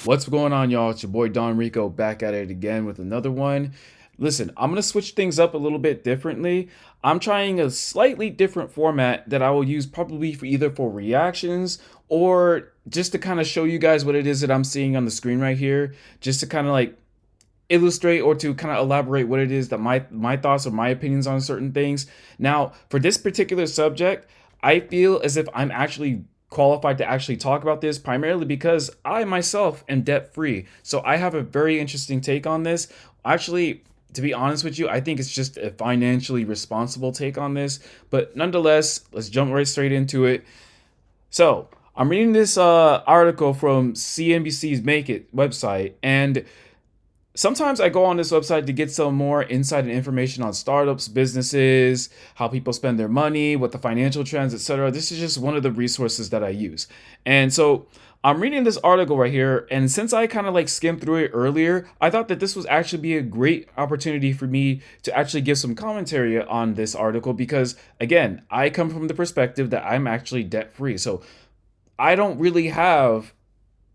What's going on, y'all? It's your boy Don Rico back at it again with another one. Listen, I'm going to switch things up a little bit differently. I'm trying a slightly different format that I will use probably for either for reactions or just to kind of show you guys what it is that I'm seeing on the screen right here, just to kind of like illustrate or to kind of elaborate what it is that my thoughts or my opinions on certain things. Now, for this particular subject, I feel as if I'm actually qualified to actually talk about this primarily because I myself am debt free. So I have a very interesting take on this. Actually, to be honest with you, I think it's just a financially responsible take on this. But nonetheless, let's jump right straight into it. So I'm reading this article from CNBC's Make It website, and sometimes I go on this website to get some more insight and information on startups, businesses, how people spend their money, what the financial trends, etc. This is just one of the resources that I use. And so I'm reading this article right here, and since I kind of like skimmed through it earlier, I thought that this was actually be a great opportunity for me to actually give some commentary on this article because again, I come from the perspective that I'm actually debt free. So I don't really have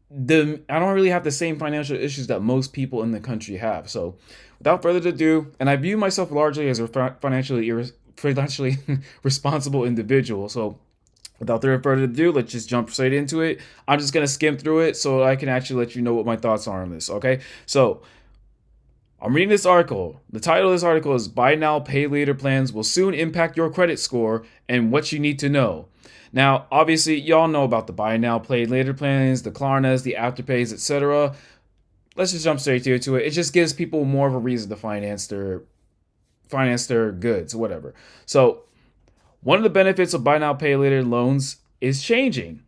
the same financial issues that most people in the country have. So, without further ado, and I view myself largely as a financially responsible individual. So, without further ado, let's just jump straight into it. I'm just gonna skim through it so I can actually let you know what my thoughts are on this. Okay, so I'm reading this article. The title of this article is Buy Now, Pay Later Plans Will Soon Impact Your Credit Score and What You Need to Know. Now, obviously, y'all know about the Buy Now, Pay Later plans, the Klarnas, the Afterpays, etc. Let's just jump straight to it. It just gives people more of a reason to finance their goods, whatever. So, one of the benefits of Buy Now, Pay Later loans is changing.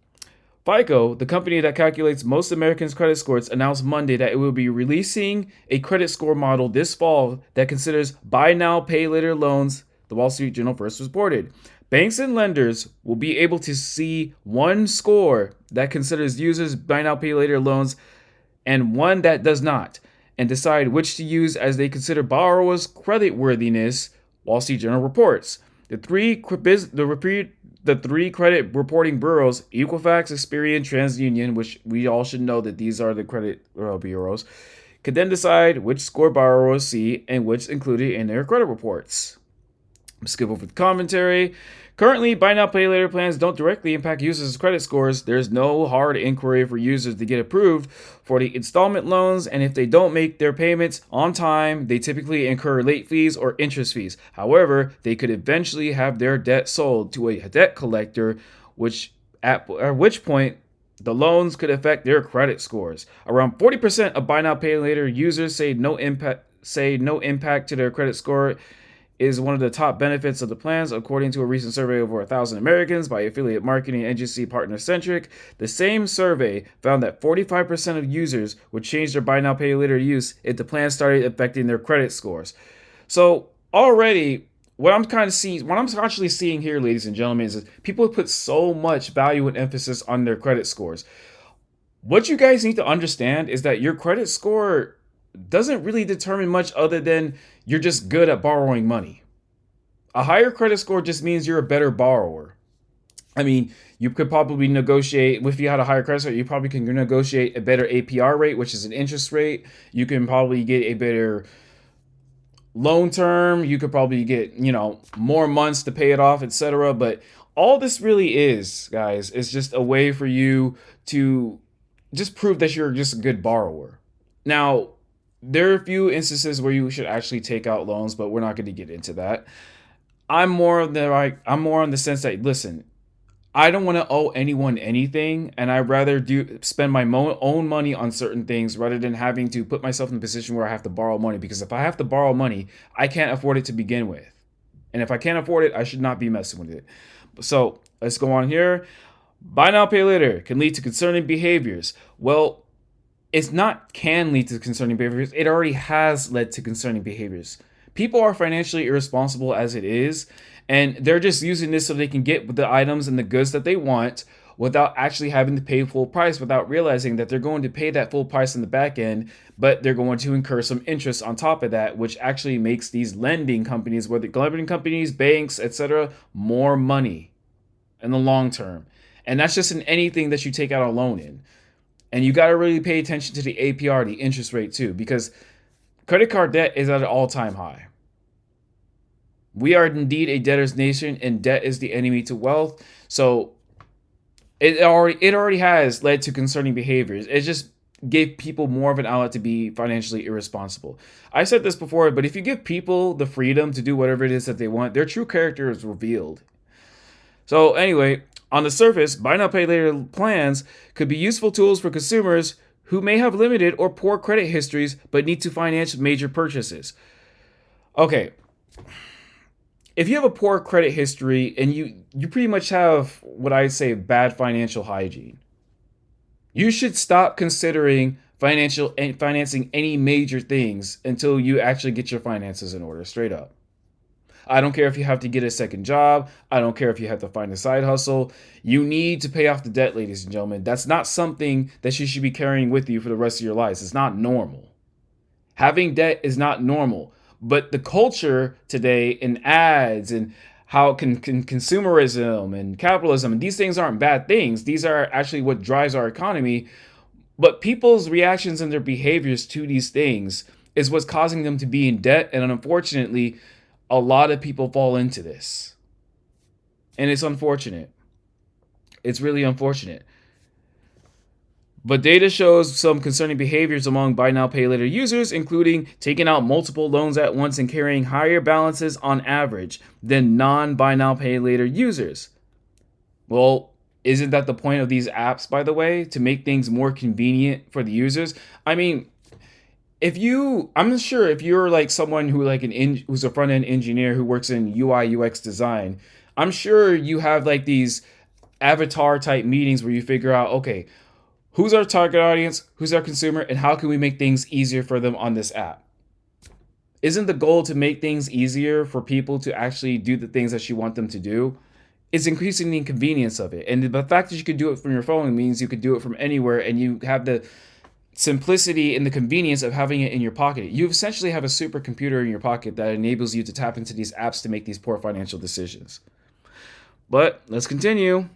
FICO, the company that calculates most Americans' credit scores, announced Monday that it will be releasing a credit score model this fall that considers buy now, pay later loans, the Wall Street Journal first reported. Banks and lenders will be able to see one score that considers users' buy now, pay later loans and one that does not, and decide which to use as they consider borrowers' creditworthiness, Wall Street Journal reports. The three credit reporting bureaus, Equifax, Experian, TransUnion, which we all should know that these are the credit bureaus, could then decide which score borrowers see and which included in their credit reports. Skip over the commentary. Currently, buy now, pay later plans don't directly impact users' credit scores. There's no hard inquiry for users to get approved for the installment loans, and if they don't make their payments on time, they typically incur late fees or interest fees. However, they could eventually have their debt sold to a debt collector, at which point the loans could affect their credit scores. Around 40% of buy now, pay later users say no impact to their credit score is one of the top benefits of the plans, according to a recent survey of over 1,000 Americans by affiliate marketing agency PartnerCentric. The same survey found that 45% of users would change their buy now, pay later use if the plan started affecting their credit scores. So already, what I'm actually seeing here, ladies and gentlemen, is that people put so much value and emphasis on their credit scores. What you guys need to understand is that your credit score doesn't really determine much other than you're just good at borrowing money. A higher credit score just means you're a better borrower. I mean, you could probably negotiate, if you had a higher credit score, you probably can negotiate a better APR rate, which is an interest rate. You can probably get a better loan term. You could probably get, more months to pay it off, etc. But all this really is, guys, is just a way for you to just prove that you're just a good borrower. Now, there are a few instances where you should actually take out loans, but we're not going to get into that. I'm more on the sense that, listen, I don't want to owe anyone anything, and I'd rather spend my own money on certain things rather than having to put myself in a position where I have to borrow money. Because if I have to borrow money, I can't afford it to begin with, and if I can't afford it, I should not be messing with it. So let's go on here. Buy now, pay later can lead to concerning behaviors. Well, it's not can lead to concerning behaviors. It already has led to concerning behaviors. People are financially irresponsible as it is, and they're just using this so they can get the items and the goods that they want without actually having to pay full price, without realizing that they're going to pay that full price in the back end, but they're going to incur some interest on top of that, which actually makes these lending companies, banks, etc., more money in the long term. And that's just in anything that you take out a loan in. And you got to really pay attention to the APR, the interest rate too, because credit card debt is at an all-time high. We are indeed a debtor's nation, and debt is the enemy to wealth. So it already has led to concerning behaviors. It just gave people more of an outlet to be financially irresponsible. I said this before, but if you give people the freedom to do whatever it is that they want, their true character is revealed. So anyway, on the surface, buy now pay later plans could be useful tools for consumers who may have limited or poor credit histories but need to finance major purchases. Okay, if you have a poor credit history and you pretty much have what I say bad financial hygiene, you should stop considering financing any major things until you actually get your finances in order, straight up. I don't care if you have to get a second job. I don't care if you have to find a side hustle. You need to pay off the debt, ladies and gentlemen. That's not something that you should be carrying with you for the rest of your lives. It's not normal. Having debt is not normal. But the culture today in ads and how consumerism and capitalism, and these things aren't bad things. These are actually what drives our economy. But people's reactions and their behaviors to these things is what's causing them to be in debt. And unfortunately, a lot of people fall into this. And it's unfortunate. It's really unfortunate. But data shows some concerning behaviors among buy now pay later users, including taking out multiple loans at once and carrying higher balances on average than non-buy now pay later users. Well, isn't that the point of these apps, by the way, to make things more convenient for the users? I mean, I'm not sure if you're like someone who's a front end engineer who works in UI UX design. I'm sure you have like these avatar type meetings where you figure out, okay, who's our target audience, who's our consumer, and how can we make things easier for them on this app? Isn't the goal to make things easier for people to actually do the things that you want them to do? It's increasing the inconvenience of it. And the fact that you can do it from your phone means you could do it from anywhere, and you have the simplicity and the convenience of having it in your pocket. You essentially have a supercomputer in your pocket that enables you to tap into these apps to make these poor financial decisions. But let's continue.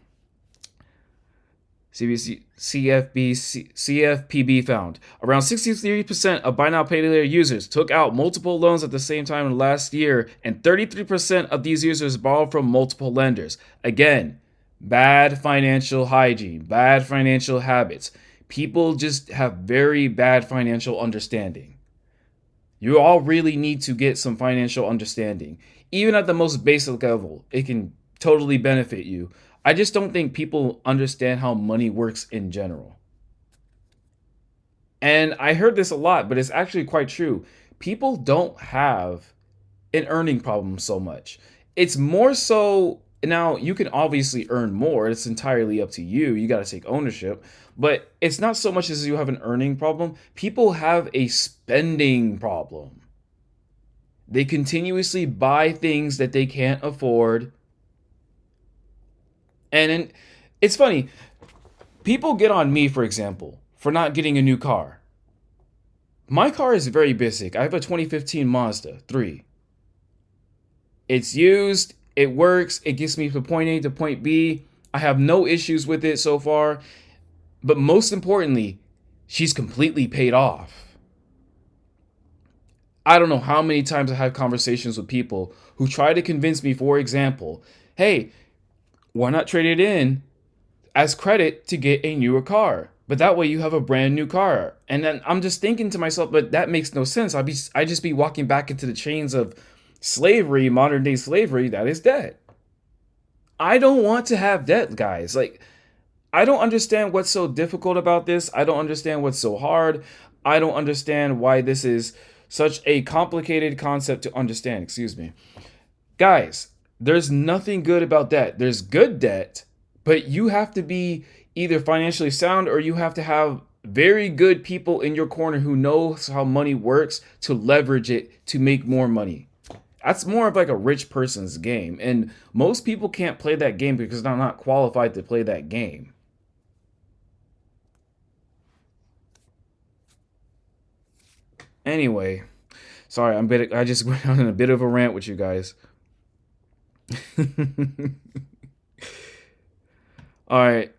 CFPB found around 63% of buy now pay later users took out multiple loans at the same time in last year, and 33% of these users borrowed from multiple lenders. Again, bad financial hygiene, bad financial habits. People just have very bad financial understanding. You all really need to get some financial understanding. Even at the most basic level, it can totally benefit you. I just don't think people understand how money works in general. And I heard this a lot, but it's actually quite true. People don't have an earning problem so much. It's more so, now you can obviously earn more. It's entirely up to you. You got to take ownership. But it's not so much as you have an earning problem. People have a spending problem. They continuously buy things that they can't afford. And it's funny, people get on me, for example, for not getting a new car. My car is very basic. I have a 2015 Mazda 3. It's used, it works, it gets me from point A to point B. I have no issues with it so far. But most importantly, she's completely paid off. I don't know how many times I had conversations with people who try to convince me, for example, hey, why not trade it in as credit to get a newer car? But that way you have a brand new car. And then I'm just thinking to myself, but that makes no sense. I'd just be walking back into the chains of slavery, modern day slavery, that is debt. I don't want to have debt, guys. Like, I don't understand what's so difficult about this. I don't understand what's so hard. I don't understand why this is such a complicated concept to understand. Excuse me. Guys, there's nothing good about debt. There's good debt, but you have to be either financially sound or you have to have very good people in your corner who knows how money works to leverage it to make more money. That's more of like a rich person's game. And most people can't play that game because they're not qualified to play that game. Anyway, sorry, I just went on a bit of a rant with you guys. All right.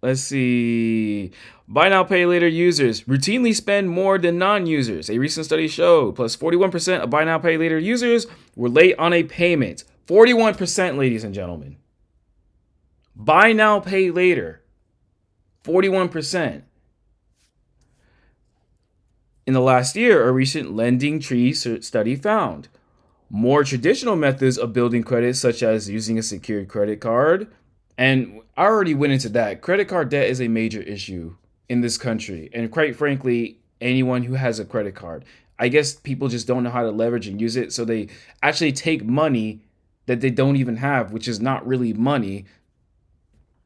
Let's see. Buy now, pay later users routinely spend more than non users. A recent study showed plus 41% of buy now, pay later users were late on a payment. 41%, ladies and gentlemen. Buy now, pay later. 41%. In the last year, a recent lending tree study found more traditional methods of building credit, such as using a secured credit card. And I already went into that. Credit card debt is a major issue in this country. And quite frankly, anyone who has a credit card, I guess people just don't know how to leverage and use it. So they actually take money that they don't even have, which is not really money.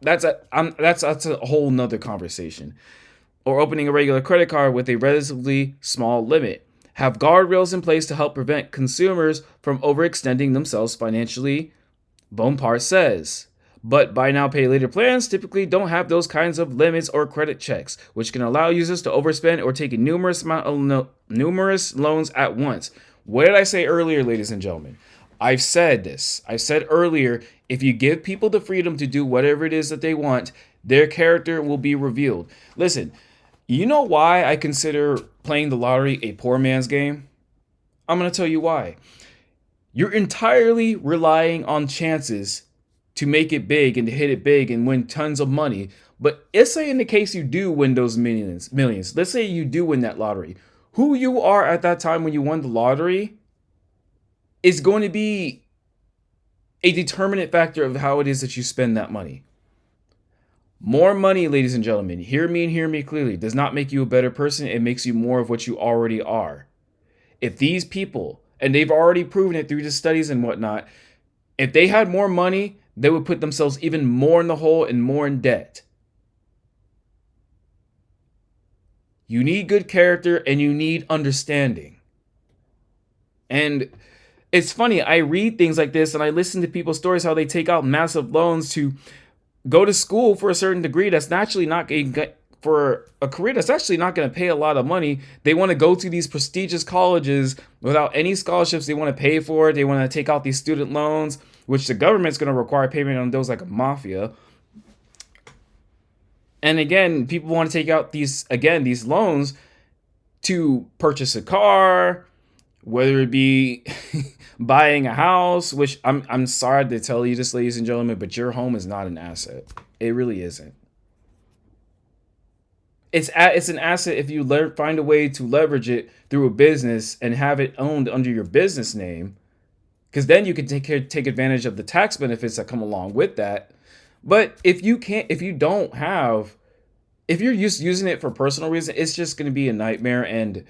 That's a whole nother conversation. Or opening a regular credit card with a relatively small limit. Have guardrails in place to help prevent consumers from overextending themselves financially, Bonaparte says. But buy now, pay later plans typically don't have those kinds of limits or credit checks, which can allow users to overspend or take a numerous loans at once. What did I say earlier, ladies and gentlemen? I've said this. I said earlier, if you give people the freedom to do whatever it is that they want, their character will be revealed. Listen, you know why I consider playing the lottery a poor man's game? I'm going to tell you why. You're entirely relying on chances to make it big and to hit it big and win tons of money. But let's say in the case you do win those millions, let's say you do win that lottery. Who you are at that time when you won the lottery is going to be a determinate factor of how it is that you spend that money. More money, ladies and gentlemen, hear me and hear me clearly, does not make you a better person. It makes you more of what you already are. If these people, and they've already proven it through the studies and whatnot, if they had more money, they would put themselves even more in the hole and more in debt. You need good character and you need understanding. And it's funny, I read things like this and I listen to people's stories, how they take out massive loans to go to school for a certain degree that's naturally not for a career that's actually not going to pay a lot of money. They want to go to these prestigious colleges without any scholarships. They want to pay for it. They want to take out these student loans, which the government's going to require payment on those like a mafia. And again, people want to take out these loans to purchase a car, whether it be buying a house, which I'm sorry to tell you this, ladies and gentlemen, but your home is not an asset. It really isn't. It's an asset if you find a way to leverage it through a business and have it owned under your business name, because then you can take advantage of the tax benefits that come along with that. But if you're just using it for personal reasons, it's just going to be a nightmare. And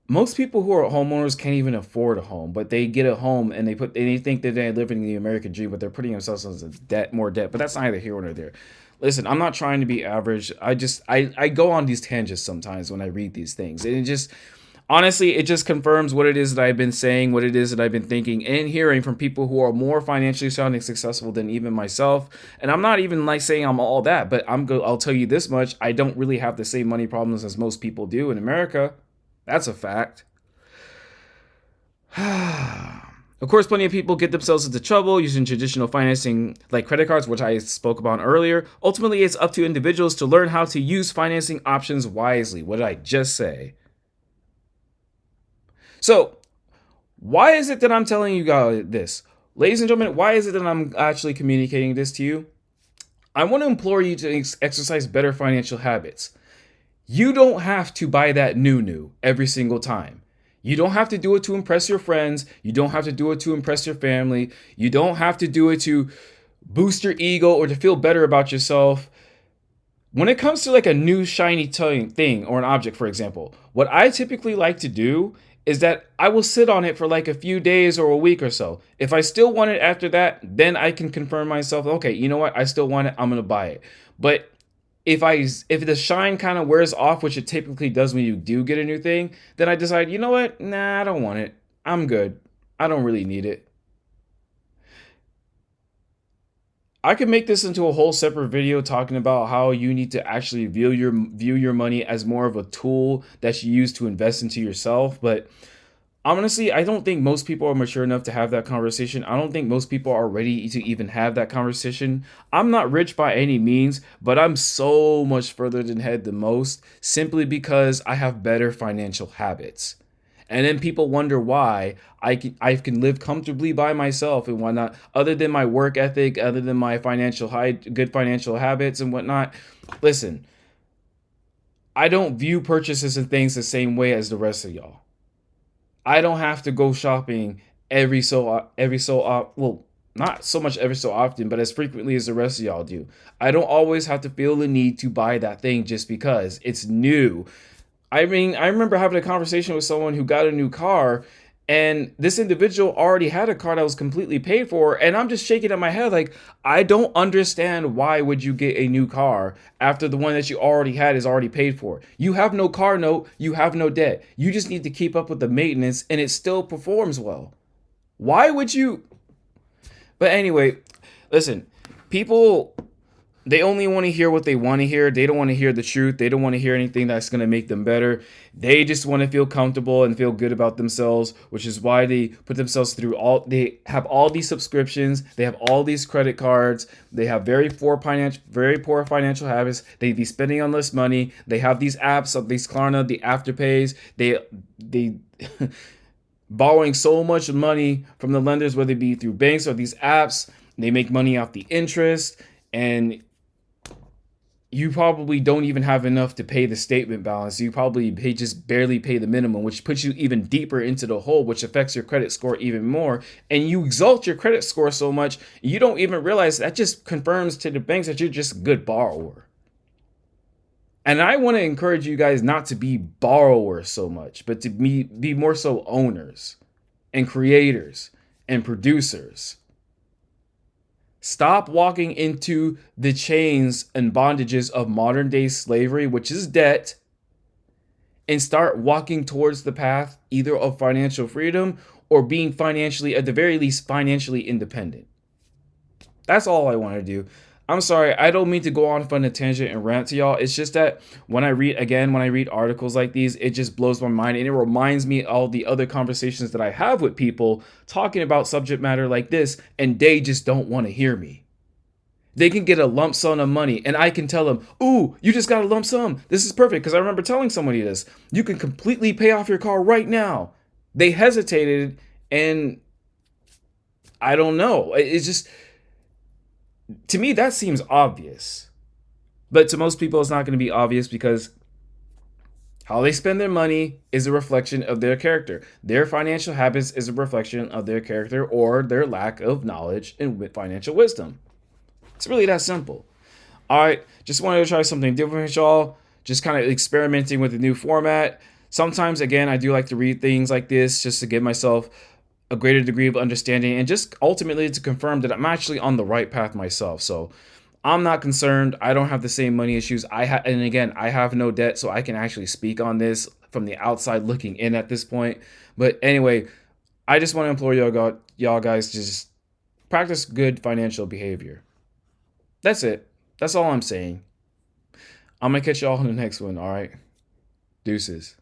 most people who are homeowners can't even afford a home, but they get a home and they think that they're living the American dream, but they're putting themselves into more debt. But that's neither here nor there. Listen, I'm not trying to be average. I go on these tangents sometimes when I read these things, and honestly, it just confirms what it is that I've been saying, what it is that I've been thinking and hearing from people who are more financially sounding successful than even myself. And I'm not even like saying I'm all that, but I'll tell you this much: I don't really have the same money problems as most people do in America. That's a fact. Of course, plenty of people get themselves into trouble using traditional financing like credit cards, which I spoke about earlier. Ultimately, it's up to individuals to learn how to use financing options wisely. What did I just say? So, why is it that I'm telling you guys this? Ladies and gentlemen, why is it that I'm actually communicating this to you? I want to implore you to exercise better financial habits. You don't have to buy that new every single time. You don't have to do it to impress your friends. You don't have to do it to impress your family. You don't have to do it to boost your ego or to feel better about yourself. When it comes to like a new shiny thing or an object, for example, what I typically like to do is that I will sit on it for like a few days or a week or so. If I still want it after that, then I can confirm myself, okay, you know what? I still want it. I'm going to buy it. But if the shine kind of wears off, which it typically does when you do get a new thing, then I decide, you know what? Nah, I don't want it. I'm good. I don't really need it. I could make this into a whole separate video talking about how you need to actually view your money as more of a tool that you use to invest into yourself. But Honestly, I don't think most people are mature enough to have that conversation. I don't think most people are ready to even have that conversation. I'm not rich by any means, but I'm so much further than ahead than most simply because I have better financial habits. And then people wonder why I can live comfortably by myself and whatnot, other than my work ethic, other than my good financial habits and whatnot. Listen, I don't view purchases and things the same way as the rest of y'all. I don't have to go shopping well, not so much every so often, but as frequently as the rest of y'all do. I don't always have to feel the need to buy that thing just because it's new. I mean, I remember having a conversation with someone who got a new car, and this individual already had a car that was completely paid for, and I'm just shaking at my head like, I don't understand why would you get a new car after the one that you already had is already paid for. You have no car note, you have no debt. You just need to keep up with the maintenance and it still performs well. Why would you? But anyway, listen, people, they only want to hear what they want to hear. They don't want to hear the truth. They don't want to hear anything that's going to make them better. They just want to feel comfortable and feel good about themselves, which is why they put themselves through they have all these subscriptions. They have all these credit cards. They have very poor financial habits. They be spending on less money. They have these apps of these Klarna, the afterpays. They borrowing so much money from the lenders, whether it be through banks or these apps. They make money off the interest, and you probably don't even have enough to pay the statement balance. You probably just barely pay the minimum, which puts you even deeper into the hole, which affects your credit score even more. And you exalt your credit score so much, you don't even realize that just confirms to the banks that you're just a good borrower. And I want to encourage you guys not to be borrowers so much, but to be more so owners and creators and producers. Stop walking into the chains and bondages of modern day slavery, which is debt, and start walking towards the path either of financial freedom or being financially, at the very least, financially independent. That's all I want to do. I'm sorry, I don't mean to go on a tangent and rant to y'all. It's just that when I read articles like these, it just blows my mind, and it reminds me of all the other conversations that I have with people talking about subject matter like this, and they just don't want to hear me. They can get a lump sum of money, and I can tell them, "Ooh, you just got a lump sum. This is perfect." Because I remember telling somebody this. You can completely pay off your car right now. They hesitated, and I don't know. It's just, to me, that seems obvious. But to most people, it's not going to be obvious because how they spend their money is a reflection of their character. Their financial habits is a reflection of their character or their lack of knowledge and financial wisdom. It's really that simple. All right, just wanted to try something different with y'all. Just kind of experimenting with a new format. Sometimes, again, I do like to read things like this just to give myself a greater degree of understanding and just ultimately to confirm that I'm actually on the right path myself. So I'm not concerned. I don't have the same money issues. And again, I have no debt, so I can actually speak on this from the outside looking in at this point. But anyway, I just want to implore y'all guys to just practice good financial behavior. That's it. That's all I'm saying. I'm gonna catch y'all in the next one. All right, deuces.